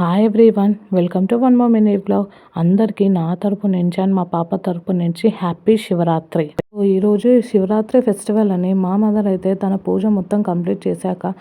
Hi everyone, welcome to one more mini blog. అందరికీ నా తరపు నుంచి అండ్ మా పాప తరపు నుంచి హ్యాపీ శివరాత్రి. ఈరోజు శివరాత్రి ఫెస్టివల్ అని మా మదర్ అయితే తన పూజ మొత్తం కంప్లీట్ చేశాక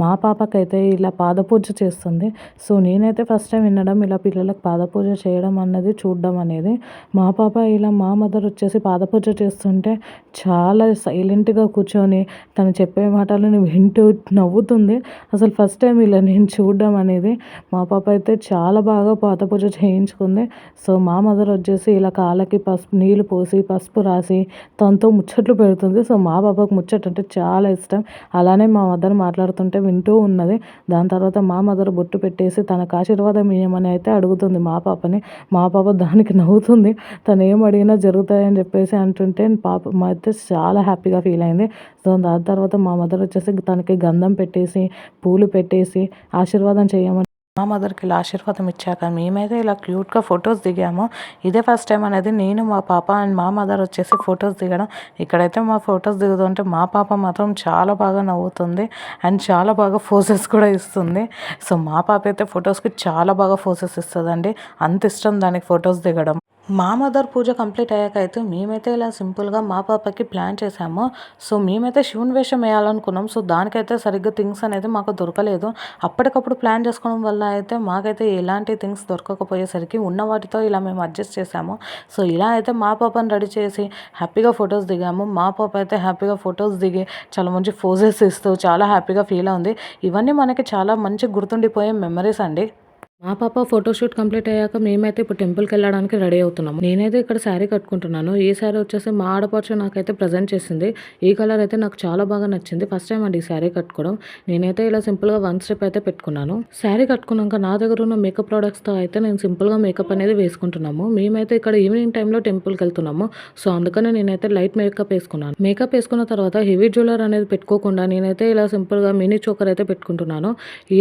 మా పాపకైతే ఇలా పాదపూజ చేస్తుంది. సో నేనైతే ఫస్ట్ టైం వినడం, ఇలా పిల్లలకు పాదపూజ చేయడం అన్నది చూడడం అనేది. మా పాప ఇలా మా మదర్ వచ్చేసి పాదపూజ చేస్తుంటే చాలా సైలెంట్గా కూర్చొని తను చెప్పే మాటలను వింటూ నవ్వుతుంది. అసలు ఫస్ట్ టైం ఇలా నేను చూడడం అనేది. మా పాప అయితే చాలా బాగా పాదపూజ చేయించుకుంది. సో మా మదర్ వచ్చేసి ఇలా కాళ్ళకి నీళ్ళు పోసి పసుపు రాసి తనతో ముచ్చట్లు పెడుతుంది. సో మా పాపకు ముచ్చట అంటే చాలా ఇష్టం. అలానే మా మదర్ మాట్లాడుతుంటే వింటూ ఉన్నది. దాని తర్వాత మా మదర్ బొట్టు పెట్టేసి తనకు ఆశీర్వాదం ఇవ్వమని అయితే అడుగుతుంది మా పాపని. మా పాప దానికి నవ్వుతుంది. తను ఏం అడిగినా జరుగుతాయని చెప్పేసి అంటుంటే పాప అయితే చాలా హ్యాపీగా ఫీల్ అయింది. సో దాని తర్వాత మా మదర్ వచ్చేసి తనకి గంధం పెట్టేసి పూలు పెట్టేసి ఆశీర్వాదం చేయమని మా మదర్కి ఇలా ఆశీర్వాదం ఇచ్చాక మేమైతే ఇలా క్యూట్గా ఫొటోస్ దిగాము. ఇదే ఫస్ట్ టైం అనేది నేను, మా పాప అండ్ మా మదర్ వచ్చేసి ఫొటోస్ దిగడం. ఇక్కడైతే మా ఫొటోస్ దిగుతుంటే మా పాప మాత్రం చాలా బాగా నవ్వుతుంది అండ్ చాలా బాగా ఫోజెస్ కూడా ఇస్తుంది. సో మా పాప అయితే ఫొటోస్కి చాలా బాగా ఫోజెస్ ఇస్తుందండి. అంత ఇష్టం దానికి ఫొటోస్ దిగడం. మా మదర్ పూజ కంప్లీట్ అయ్యాక అయితే మేమైతే ఇలా సింపుల్గా మా పాపకి ప్లాన్ చేసాము. సో మేమైతే శివుని వేషం వేయాలనుకున్నాం. సో దానికైతే సరిగ్గా థింగ్స్ అనేది మాకు దొరకలేదు. అప్పటికప్పుడు ప్లాన్ చేసుకోవడం వల్ల అయితే మాకైతే ఎలాంటి థింగ్స్ దొరకకపోయేసరికి ఉన్న వాటితో ఇలా మేము అడ్జస్ట్ చేసాము. సో ఇలా అయితే మా పాపని రెడీ చేసి హ్యాపీగా ఫొటోస్ దిగాము. మా పాప అయితే హ్యాపీగా ఫొటోస్ దిగి చాలా మంచి ఫోజెస్ ఇస్తూ చాలా హ్యాపీగా ఫీల్ అవుంది. ఇవన్నీ మనకి చాలా మంచి గుర్తుండిపోయే మెమరీస్ అండి. మా పాప ఫోటోషూట్ కంప్లీట్ అయ్యాక మేమైతే ఇప్పుడు టెంపుల్కి వెళ్ళడానికి రెడీ అవుతున్నాము. నేనైతే ఇక్కడ శారీ కట్టుకుంటున్నాను. ఈ శారీ వచ్చేసి మా ఆడపడుచు నాకైతే ప్రజెంట్ చేసింది. ఈ కలర్ అయితే నాకు చాలా బాగా నచ్చింది. ఫస్ట్ టైం అండి ఈ శారీ కట్టుకోవడం. నేనైతే ఇలా సింపుల్గా వన్ స్టెప్ అయితే పెట్టుకున్నాను. శారీ కట్టుకున్నాక నా దగ్గర ఉన్న మేకప్ ప్రోడక్ట్స్తో అయితే నేను సింపుల్గా మేకప్ అనేది వేసుకుంటున్నాము. మేమైతే ఇక్కడ ఈవినింగ్ టైంలో టెంపుల్కి వెళ్తున్నాము. సో అందుకని నేనైతే లైట్ మేకప్ వేసుకున్నాను. మేకప్ వేసుకున్న తర్వాత హెవీ జ్యువెలర్ అనేది పెట్టుకోకుండా నేనైతే ఇలా సింపుల్గా మినీ చోకర్ అయితే పెట్టుకుంటున్నాను.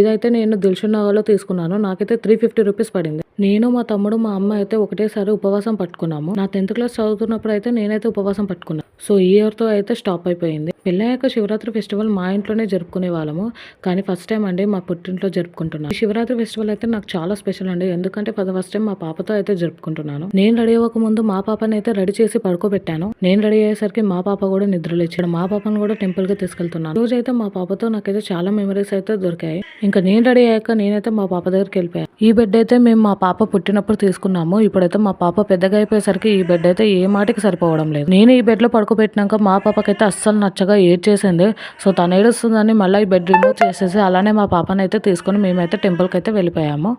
ఇదైతే నేను దిల్షుక్నగర్లో తీసుకున్నాను. నాకైతే 350 రూపీస్ పడింది. నేను, మా తమ్ముడు, మా అమ్మ అయితే ఒకటేసారి ఉపవాసం పట్టుకున్నాము. నా 10th క్లాస్ చదువుతున్నప్పుడు అయితే నేనైతే ఉపవాసం పట్టుకున్నాను. సో ఈ ఇయర్తో అయితే స్టాప్ అయిపోయింది. పెళ్ళయ్యాక శివరాత్రి ఫెస్టివల్ మా ఇంట్లోనే జరుపుకునే వాళ్ళము. కానీ ఫస్ట్ టైం అండి మా పుట్టింట్లో జరుపుకుంటున్నాను. ఈ శివరాత్రి ఫెస్టివల్ అయితే నాకు చాలా స్పెషల్ అండి. ఎందుకంటే ఫస్ట్ టైం మా పాపతో అయితే జరుపుకుంటున్నాను. నేను రెడీ అవ్వక ముందు మా పాపని అయితే రెడీ చేసి పడుకోబెట్టాను. నేను రెడీ అయ్యేసరికి మా పాప కూడా నిద్రలేచాడు. మా పాపను కూడా టెంపుల్ కి తీసుకెళ్తున్నాను. రోజు అయితే మా పాపతో నాకైతే చాలా మెమరీస్ అయితే దొరికాయి. ఇంకా నేను రెడీ అయ్యాక నేనైతే మా పాప దగ్గరికి వెళ్ళిపోయాను. ఈ బెడ్ అయితే మేము మా పాప పుట్టినప్పుడు తీసుకున్నాము. ఇప్పుడైతే మా పాప పెద్దగా అయిపోయేసరికి ఈ బెడ్ అయితే ఏ మాటికి సరిపోవడం లేదు. నేను ఈ బెడ్ లో పడుకోబెట్టినాక మా పాపకైతే అస్సలు నచ్చగా ఏడ్చేసింది. సో తను ఏడుస్తుందని మళ్ళీ ఈ బెడ్ రిమూవ్ చేసేసి అలానే మా పాపని అయితే తీసుకొని మేమైతే టెంపుల్కి అయితే వెళ్ళిపోయాము.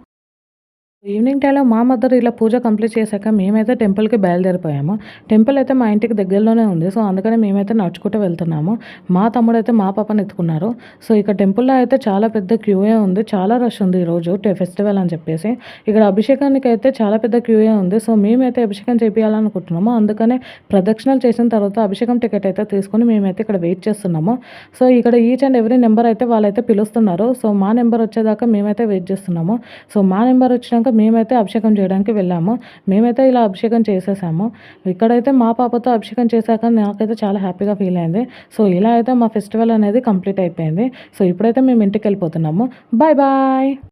ఈవినింగ్ టైంలో మా మదర్ ఇలా పూజ కంప్లీట్ చేశాక మేమైతే టెంపుల్కి బయలుదేరిపోయాము. టెంపుల్ అయితే మా ఇంటికి దగ్గరలోనే ఉంది. సో అందుకని మేమైతే నడుచుకుంటూ వెళ్తున్నాము. మా తమ్ముడు అయితే మా పాపని ఎత్తుకున్నారు. సో ఇక్కడ టెంపుల్లో అయితే చాలా పెద్ద క్యూయే ఉంది. చాలా రష్ ఉంది ఈరోజు ఫెస్టివల్ అని చెప్పేసి. ఇక్కడ అభిషేకానికి అయితే చాలా పెద్ద క్యూయే ఉంది. సో మేమైతే అభిషేకం చేయాలనుకుంటున్నాము. అందుకనే ప్రదక్షిణలు చేసిన తర్వాత అభిషేకం టికెట్ అయితే తీసుకొని మేమైతే ఇక్కడ వెయిట్ చేస్తున్నాము. సో ఇక్కడ ఈచ్ అండ్ ఎవ్రీ నెంబర్ అయితే వాళ్ళైతే పిలుస్తున్నారు. సో మా నెంబర్ వచ్చేదాకా మేమైతే వెయిట్ చేస్తున్నాము. సో మా నెంబర్ వచ్చినాక మేమైతే అభిషేకం చేయడానికి వెళ్ళాము. మేమైతే ఇలా అభిషేకం చేసేసాము. ఇక్కడైతే మా పాపతో అభిషేకం చేశాక నాకైతే చాలా హ్యాపీగా ఫీల్ అయింది. సో ఇలా అయితే మా ఫెస్టివల్ అనేది కంప్లీట్ అయిపోయింది. సో ఇప్పుడైతే మేము ఇంటికి వెళ్ళిపోతున్నాము. Bye bye.